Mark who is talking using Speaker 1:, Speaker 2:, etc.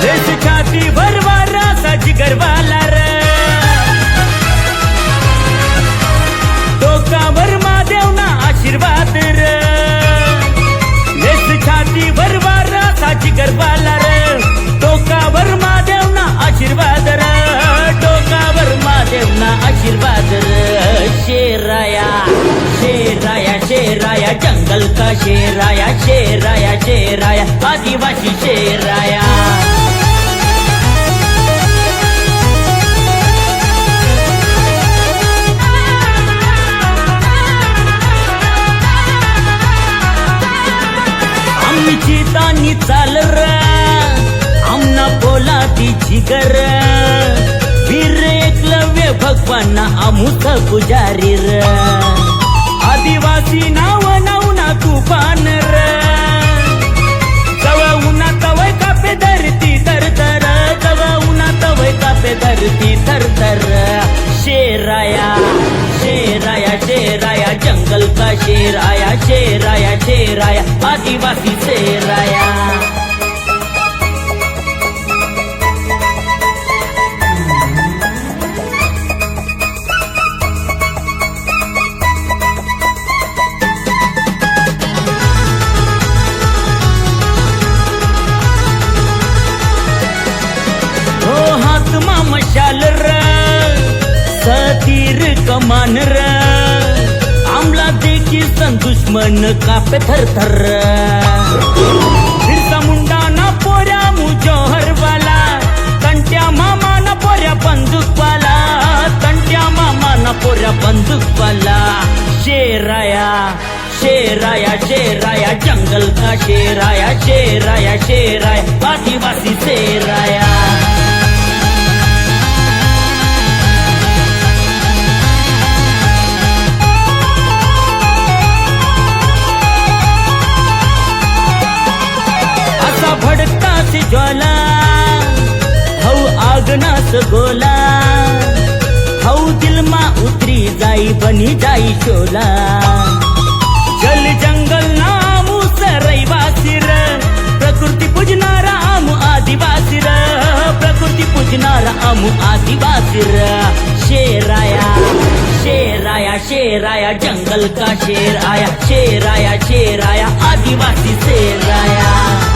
Speaker 1: देश छाती भरवारा साजी गरवाला र डोकावर महादेवना आशीर्वाद र देश छाती भरवारा साजी गरवाला र डोकावर महादेवना आशीर्वाद र डोकावर महादेवना आशीर्वाद र शेराया शेराया शेराया जंगल का शेराया शेराया शेराया आदिवासी शेराया आम्ही चितानी चाल र आमना बोला ती जिगर वीर एकलव्य भगवाना अमुक पुजारी र आदिवासी नाव नावना तुफान र जवळ उन्हा तवय कापे धरती तर तर जवळ उन्हा तवय कापे धरती तर तर शेराया शेराया शेराया जंगल का शेर आया शेराया शेराया आदिवासी शेराया मशाल र सतीर कमान र आमला देखी सन दुश्मन कापे थर थर बिरसा मुंडा ना पोऱ्या मुजोहर वाला तंट्या मामा ना पोऱ्या बंदूक वाला तंट्या मामा ना पोऱ्या बंदूक वाला शेराया शेराया शेराया जंगल का शेराया शेराया शेराया आदिवासी शेराया भड़कतास ज्वाला हऊ आगनास गोला हऊ दिल मा उतरी जाई बनी जाई शोला जल जंगल नामू सरैवासी र प्रकृति पूजनारा आमु आदिवासी र प्रकृति पूजनारा आमु आदिवासी र शेराया शेराया शेराया जंगल का शेर आया शेराया शेराया आदिवासी शेराया